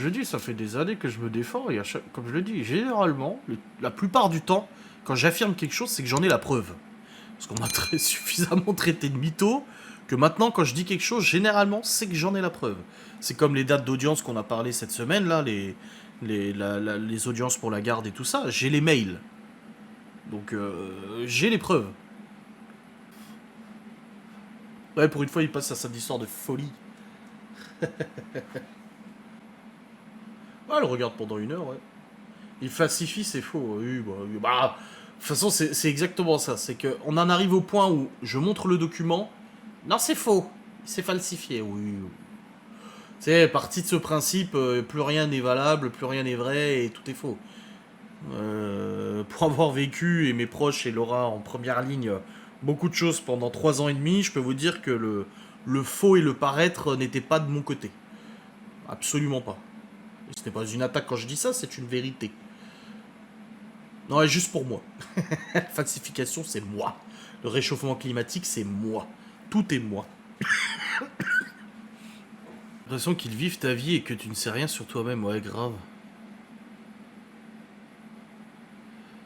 je dis, ça fait des années que je me défends, et comme je le dis, généralement, la plupart du temps, quand j'affirme quelque chose, c'est que j'en ai la preuve. Parce qu'on m'a suffisamment traité de mytho, que maintenant, quand je dis quelque chose, généralement, c'est que j'en ai la preuve. C'est comme les dates d'audience qu'on a parlé cette semaine, là, les audiences pour la garde et tout ça, j'ai les mails. Donc, j'ai les preuves. Ouais, pour une fois, il passe à cette histoire de folie. Ouais, elle regarde pendant 1 heure, ouais. Il falsifie, c'est faux. Oui, bah, de toute façon, c'est exactement ça. C'est qu'on en arrive au point où je montre le document. Non, c'est faux. C'est falsifié, oui. C'est parti de ce principe, plus rien n'est valable, plus rien n'est vrai et tout est faux. Pour avoir vécu, et mes proches et Laura en première ligne, beaucoup de choses pendant 3 ans et demi, je peux vous dire que le faux et le paraître n'étaient pas de mon côté. Absolument pas. Et ce n'est pas une attaque quand je dis ça, c'est une vérité. Non, et juste pour moi. La falsification, c'est moi. Le réchauffement climatique, c'est moi. Tout est moi. J'ai l'impression qu'ils vivent ta vie et que tu ne sais rien sur toi-même. Ouais, grave.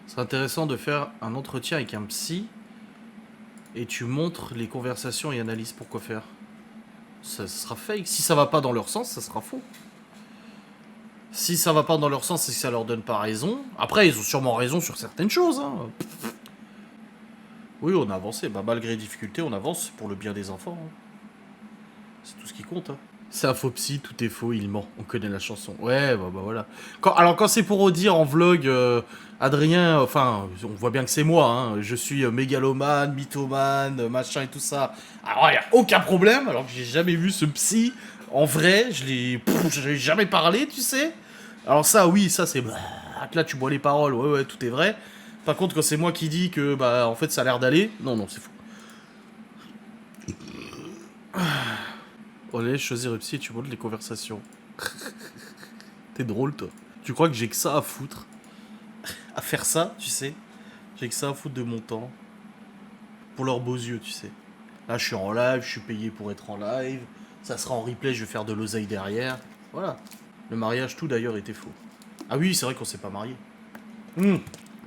C'est intéressant de faire un entretien avec un psy et tu montres les conversations et analyses pour quoi faire. Ça sera fake. Si ça va pas dans leur sens, ça sera faux. Si ça va pas dans leur sens et que ça leur donne pas raison. Après, ils ont sûrement raison sur certaines choses. Hein. Oui, on a avancé. Bah, malgré les difficultés, on avance pour le bien des enfants. Hein. C'est tout ce qui compte. Hein. C'est un faux psy, tout est faux, il ment. On connaît la chanson. Ouais, bah voilà. Alors quand c'est pour redire en vlog, Adrien, enfin, on voit bien que c'est moi. Hein, je suis mégalomane, mythomane, machin et tout ça. Alors, il n'y a aucun problème. Alors que j'ai jamais vu ce psy en vrai. Je l'ai jamais parlé, tu sais. Alors ça, oui, ça c'est... Là, tu bois les paroles. Ouais, ouais, tout est vrai. Par contre, quand c'est moi qui dis que, bah, en fait, ça a l'air d'aller... Non, non, c'est faux. Allez, choisir psy et tu montes les conversations. T'es drôle, toi. Tu crois que j'ai que ça à foutre? À faire ça, tu sais? J'ai que ça à foutre de mon temps. Pour leurs beaux yeux, tu sais. Là, je suis en live, je suis payé pour être en live. Ça sera en replay, je vais faire de l'oseille derrière. Voilà. Le mariage, tout d'ailleurs, était faux. Ah oui, c'est vrai qu'on s'est pas mariés.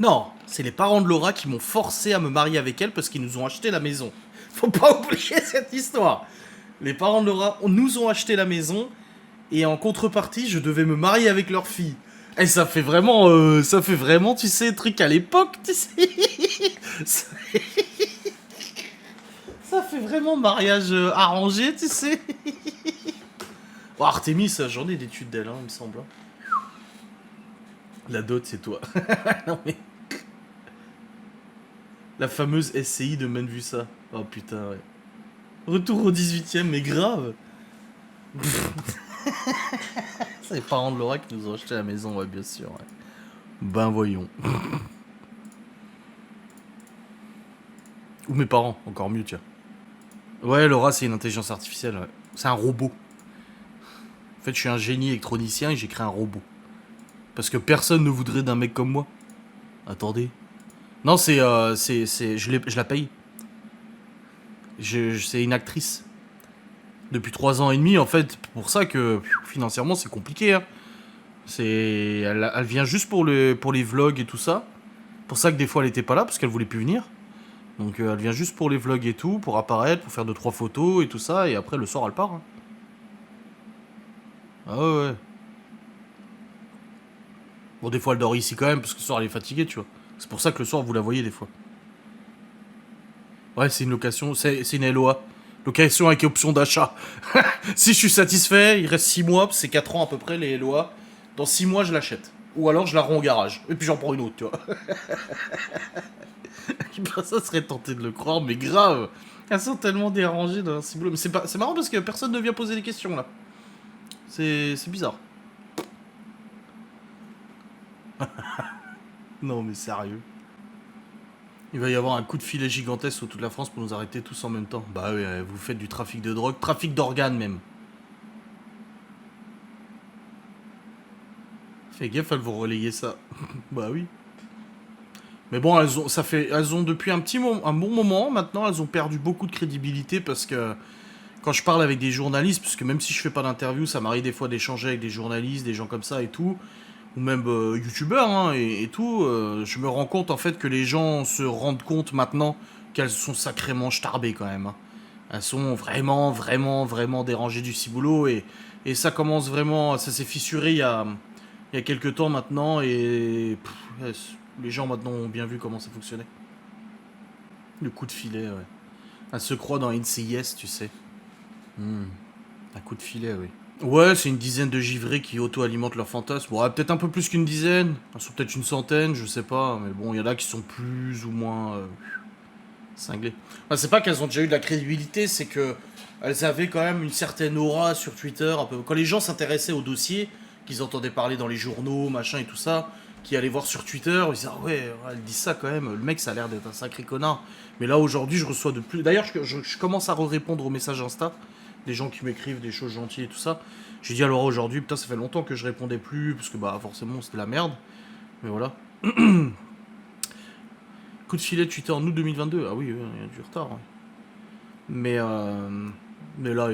Non, c'est les parents de Laura qui m'ont forcé à me marier avec elle parce qu'ils nous ont acheté la maison. Faut pas oublier cette histoire. Les parents de Laura nous ont acheté la maison et en contrepartie, je devais me marier avec leur fille. Et ça fait vraiment, tu sais, truc à l'époque, tu sais. Ça fait vraiment mariage arrangé, tu sais. Oh, Artemis, j'en ai d'études d'elle, hein, il me semble. La dot, c'est toi. Non mais... La fameuse SCI de Menvusa. Oh putain, ouais. Retour au 18ème, mais grave. C'est les parents de Laura qui nous ont acheté la maison, ouais, bien sûr. Ouais. Ben voyons. Ou mes parents, encore mieux, tiens. Ouais, Laura, c'est une intelligence artificielle, ouais. C'est un robot. En fait, je suis un génie électronicien et j'ai créé un robot. Parce que personne ne voudrait d'un mec comme moi. Attendez. Non, je la paye. C'est une actrice. Depuis 3 ans et demi, en fait, pour ça que financièrement, c'est compliqué. Hein. Elle vient juste pour les vlogs et tout ça. Pour ça que des fois, elle était pas là, parce qu'elle voulait plus venir. Donc, elle vient juste pour les vlogs et tout, pour apparaître, pour faire 2-3 photos et tout ça. Et après, le soir, elle part. Hein. Ah ouais, ouais. Bon, des fois, elle dort ici quand même, parce que le soir, elle est fatiguée, tu vois. C'est pour ça que le soir, vous la voyez des fois. Ouais, c'est une location, c'est une LOA. Location avec option d'achat. Si je suis satisfait, il reste 6 mois, c'est 4 ans à peu près les LOA. Dans 6 mois, je l'achète. Ou alors, je la rends au garage. Et puis, j'en prends une autre, tu vois. Ça serait tenté de le croire, mais grave. Elles sont tellement dérangées dans leur ciboulot. Mais c'est marrant parce que personne ne vient poser des questions, là. C'est bizarre. Non, mais sérieux. Il va y avoir un coup de filet gigantesque sur toute la France pour nous arrêter tous en même temps. Bah oui, vous faites du trafic de drogue, trafic d'organes même. Fais gaffe, elles vont relayer ça. Bah oui. Mais bon, elles ont depuis un bon moment maintenant, elles ont perdu beaucoup de crédibilité parce que quand je parle avec des journalistes, parce que même si je fais pas d'interview, ça m'arrive des fois d'échanger avec des journalistes, des gens comme ça et tout, ou même youtubeurs hein, et tout, je me rends compte en fait que les gens se rendent compte maintenant qu'elles sont sacrément starbées quand même. Hein. Elles sont vraiment, vraiment, vraiment dérangées du ciboulot et ça commence vraiment, ça s'est fissuré il y a quelques temps maintenant et les gens maintenant ont bien vu comment ça fonctionnait. Le coup de filet, ouais. Elle se croit dans NCIS, tu sais. Un coup de filet, oui. Ouais, c'est une dizaine de givrés qui auto-alimentent leurs fantasmes. Bon, ouais, peut-être un peu plus qu'une dizaine. Elles sont peut-être une centaine, je sais pas. Mais bon, il y en a qui sont plus ou moins cinglées. Enfin, c'est pas qu'elles ont déjà eu de la crédibilité, c'est que elles avaient quand même une certaine aura sur Twitter. Un peu. Quand les gens s'intéressaient au dossier, qu'ils entendaient parler dans les journaux, machin et tout ça, qui allaient voir sur Twitter, ils disaient ah ouais, elle dit ça quand même. Le mec, ça a l'air d'être un sacré connard. Mais là, aujourd'hui, je reçois de plus. D'ailleurs, je commence à répondre aux messages Insta. Des gens qui m'écrivent des choses gentilles et tout ça. J'ai dit alors aujourd'hui, putain, ça fait longtemps que je répondais plus, parce que bah forcément c'était la merde. Mais voilà. Coup de filet de Twitter en août 2022. Ah oui, il y a du retard. Ouais. Mais là,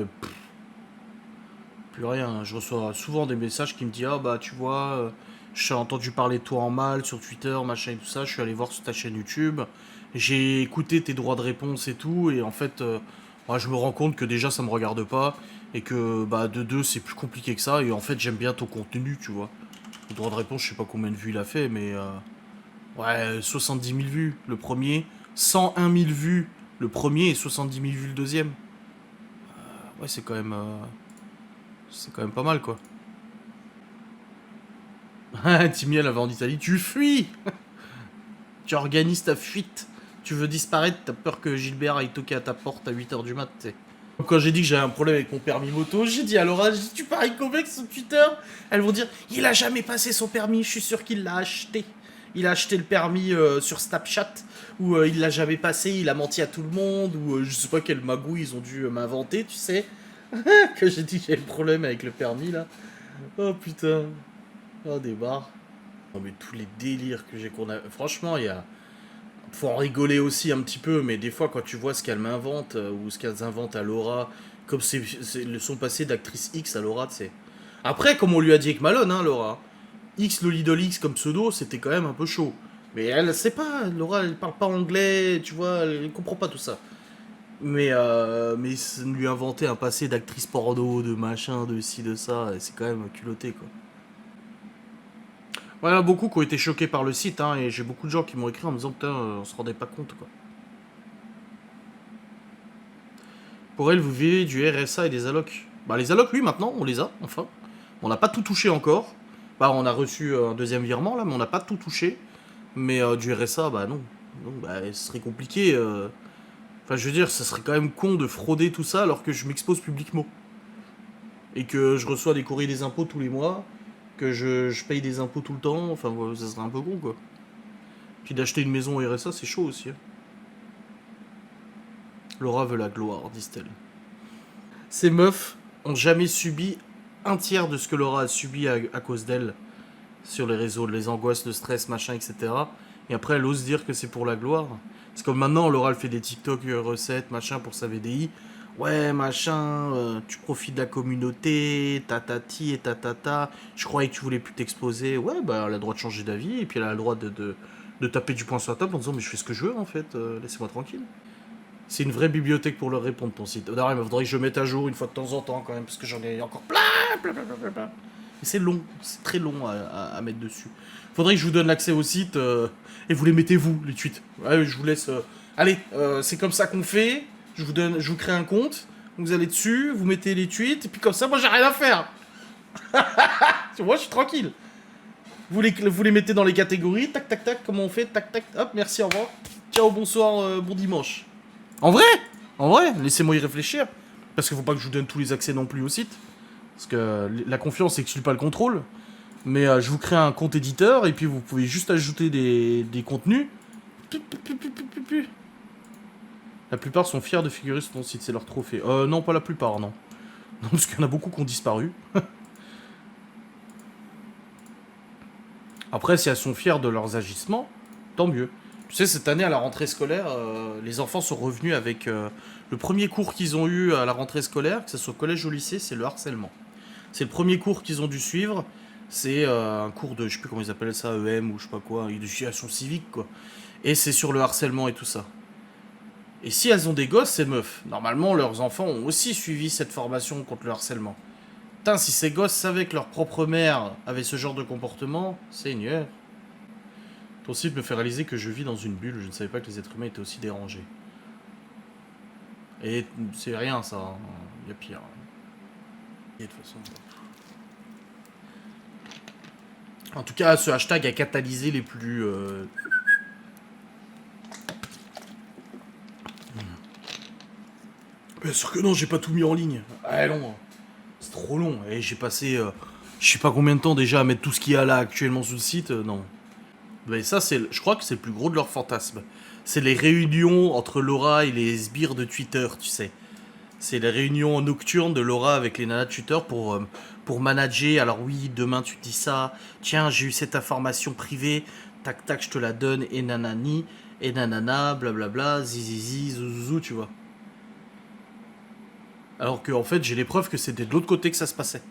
plus rien. Je reçois souvent des messages qui me disent ah bah tu vois, j'ai entendu parler de toi en mal sur Twitter, machin et tout ça. Je suis allé voir sur ta chaîne YouTube. J'ai écouté tes droits de réponse et tout. Et en fait, moi, je me rends compte que déjà ça me regarde pas. Et que bah de deux c'est plus compliqué que ça. Et en fait, j'aime bien ton contenu, tu vois. Le droit de réponse, je sais pas combien de vues il a fait, mais ouais, 70 000 vues le premier, 101 000 vues le premier et 70 000 vues le deuxième. Ouais, c'est quand même pas mal, quoi. Timmy, elle avait en Italie. Tu fuis. Tu organises ta fuite. Tu veux disparaître, t'as peur que Gilbert aille toquer à ta porte à 8h du mat', t'sais. Quand j'ai dit que j'avais un problème avec mon permis moto, j'ai dit à Laura, j'ai dit, tu paries combien sur Twitter? Elles vont dire, il a jamais passé son permis, je suis sûr qu'il l'a acheté. Il a acheté le permis sur Snapchat, ou il l'a jamais passé, il a menti à tout le monde, ou je sais pas quel magouille ils ont dû m'inventer, tu sais. Que j'ai dit que j'avais le problème avec le permis là. Oh putain. Oh des barres. Non mais tous les délires que j'ai qu'on a. Franchement, il y a. Faut en rigoler aussi un petit peu, mais des fois quand tu vois ce qu'elle m'invente, ou ce qu'elles inventent à Laura, comme c'est le son passé d'actrice X à Laura, tu sais. Après, comme on lui a dit avec Malone, hein, Laura. X, le Lidl X comme pseudo, c'était quand même un peu chaud. Mais elle sait pas, Laura, elle parle pas anglais, tu vois, elle comprend pas tout ça. Mais lui inventer un passé d'actrice porno, de machin, de ci, de ça, c'est quand même culotté, quoi. Voilà, beaucoup qui ont été choqués par le site, hein, et j'ai beaucoup de gens qui m'ont écrit en me disant, putain, on se rendait pas compte, quoi. Pour elle, vous vivez du RSA et des allocs. Bah, les allocs, oui, maintenant, on les a, enfin. On n'a pas tout touché encore. Bah, on a reçu un deuxième virement, là, mais on n'a pas tout touché. Mais du RSA, bah non. Non, bah, ce serait compliqué. Enfin, je veux dire, ça serait quand même con de frauder tout ça alors que je m'expose publiquement. Et que je reçois des courriers des impôts tous les mois, que je paye des impôts tout le temps, enfin, ouais, ça serait un peu con, quoi. Puis d'acheter une maison au RSA, c'est chaud aussi. Hein. Laura veut la gloire, disent-elles. Ces meufs ont jamais subi un tiers de ce que Laura a subi à cause d'elle sur les réseaux, les angoisses, le stress, machin, etc. Et après, elle ose dire que c'est pour la gloire. C'est comme maintenant, Laura, elle fait des TikTok recettes, machin, pour sa VDI. Ouais, machin, tu profites de la communauté, tatati et tatata. Je croyais que tu voulais plus t'exposer. Ouais, bah, elle a le droit de changer d'avis, et puis elle a le droit de taper du poing sur la table en disant, mais je fais ce que je veux, en fait, laissez-moi tranquille. C'est une vraie bibliothèque pour le répondre, ton site. D'ailleurs, il faudrait que je mette à jour une fois de temps en temps, quand même, parce que j'en ai encore plein, plein, plein, plein, plein, plein. Et c'est long, c'est très long à mettre dessus. Faudrait que je vous donne l'accès au site, et vous les mettez vous, les tweets. Ouais, je vous laisse... Allez, c'est comme ça qu'on fait. Je vous crée un compte, vous allez dessus, vous mettez les tweets, et puis comme ça, moi, j'ai rien à faire. Moi, je suis tranquille. Vous les mettez dans les catégories, tac, tac, tac, comment on fait, tac, tac, hop, merci, au revoir. Ciao, bonsoir, bon dimanche. En vrai, laissez-moi y réfléchir. Parce qu'il faut pas que je vous donne tous les accès non plus au site. Parce que la confiance exclut pas le contrôle. Mais je vous crée un compte éditeur et puis vous pouvez juste ajouter des contenus. La plupart sont fiers de figurer sur ton site, c'est leur trophée. Non, pas la plupart, non. Non, parce qu'il y en a beaucoup qui ont disparu. Après, si elles sont fières de leurs agissements, tant mieux. Tu sais, cette année, à la rentrée scolaire, les enfants sont revenus avec... le premier cours qu'ils ont eu à la rentrée scolaire, que ce soit au collège ou au lycée, c'est le harcèlement. C'est le premier cours qu'ils ont dû suivre. C'est un cours de, je sais plus comment ils appellent ça, EM ou je sais pas quoi, éducation civique, quoi. Et c'est sur le harcèlement et tout ça. Et si elles ont des gosses, ces meufs, normalement, leurs enfants ont aussi suivi cette formation contre le harcèlement. Putain, si ces gosses savaient que leur propre mère avait ce genre de comportement, Seigneur. Ton site me fait réaliser que je vis dans une bulle, je ne savais pas que les êtres humains étaient aussi dérangés. Et c'est rien ça, il y a pire. Et de toute façon. En tout cas, ce hashtag a catalysé les plus... Bien sûr que non, j'ai pas tout mis en ligne. Ah non, c'est trop long. Et j'ai passé, je sais pas combien de temps déjà à mettre tout ce qu'il y a là actuellement sur le site. Non. Mais ça, je crois que c'est le plus gros de leurs fantasmes. C'est les réunions entre Laura et les sbires de Twitter, tu sais. C'est les réunions nocturnes de Laura avec les nanas de Twitter pour manager. Alors oui, demain tu dis ça. Tiens, j'ai eu cette information privée. Tac tac, je te la donne. Et nanani, et nanana, blablabla, zizizi, zouzouzou, tu vois. Alors que en fait, j'ai les preuves que c'était de l'autre côté que ça se passait.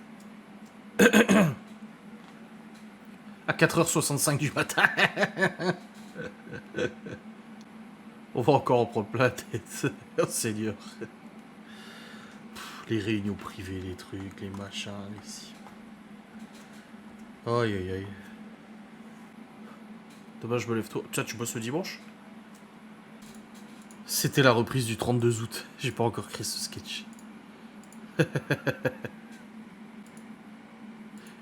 À 4h65 du matin. On va encore en prendre plein la tête. Oh Seigneur. Les réunions privées, les trucs, les machins, les si. Aïe aïe aïe. Dommage, je me lève tôt. Tiens, tu bosses le dimanche? C'était la reprise du 32 août. J'ai pas encore créé ce sketch.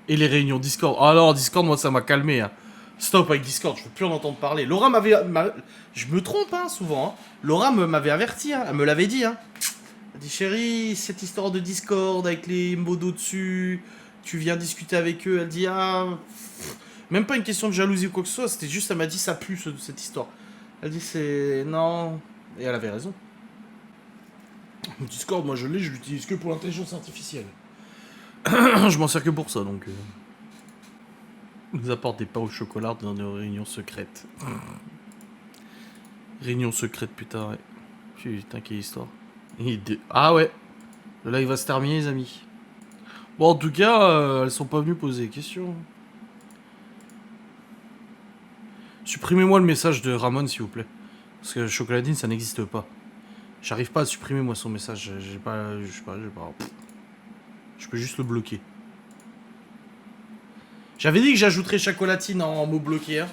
Et les réunions Discord. Ah non, Discord, moi, ça m'a calmé. Hein. Stop avec Discord, je veux plus en entendre parler. Laura m'avait... Je me trompe, hein, souvent. Hein. Laura m'avait averti, hein. Elle me l'avait dit. Hein. Elle dit, chérie, cette histoire de Discord avec les modos dessus, tu viens discuter avec eux. Elle dit, ah... Même pas une question de jalousie ou quoi que ce soit, c'était juste, elle m'a dit, ça pue, cette histoire. Elle dit, c'est... Non... Et elle avait raison. Discord, moi je l'ai, je l'utilise que pour l'intelligence artificielle. Je m'en sers que pour ça, donc... Nous apporte des pains au chocolat dans nos réunions secrètes. Réunion secrète, putain, ouais. Putain, quelle histoire. Ah ouais. Le live va se terminer, les amis. Bon, en tout cas, elles sont pas venues poser des questions. Supprimez-moi le message de Ramon, s'il vous plaît. Parce que Chocoladine, ça n'existe pas. J'arrive pas à supprimer, moi, son message. J'ai pas... Je sais pas, j'ai pas... Je peux juste le bloquer. J'avais dit que j'ajouterais Chocolatine en mot bloqué. Hein.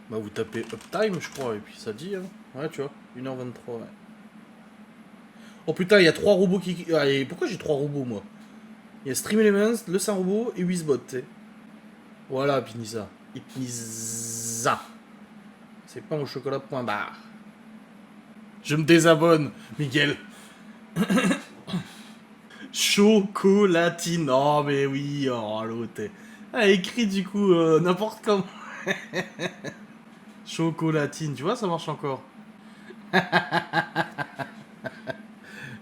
Bah vous tapez Uptime je crois et puis ça dit hein. Ouais tu vois 1h23 ouais. Oh putain il y a 3 robots qui... Ah, et pourquoi j'ai 3 robots moi? Il y a Stream Elements, le Saint Robot et Wizbot t'sais. Voilà Pinisa. Ipnisa. C'est pas au chocolat.bar. Je me désabonne Miguel. Chocolatine. Oh mais oui oh l'autre. Ah écrit du coup n'importe comment. Chocolatine, tu vois, ça marche encore.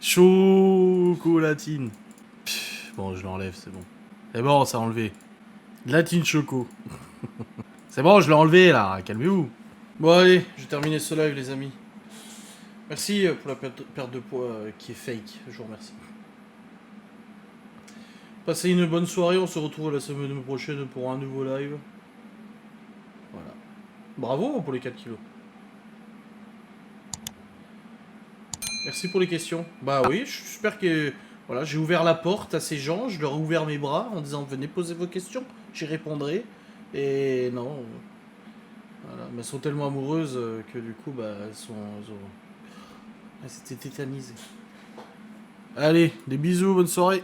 Chocolatine. Pff, bon, je l'enlève, c'est bon. C'est bon, ça a enlevé. Latine choco. C'est bon, je l'ai enlevé là, calmez-vous. Bon, allez, je vais terminer ce live, les amis. Merci pour la perte de poids qui est fake, je vous remercie. Passez une bonne soirée, on se retrouve la semaine prochaine pour un nouveau live. Voilà. Bravo pour les 4 kilos. Merci pour les questions. Bah oui, j'espère que... Voilà, j'ai ouvert la porte à ces gens, je leur ai ouvert mes bras en disant venez poser vos questions, j'y répondrai. Et non... Voilà, mais elles sont tellement amoureuses que du coup, bah, elles étaient tétanisées. Allez, des bisous, bonne soirée.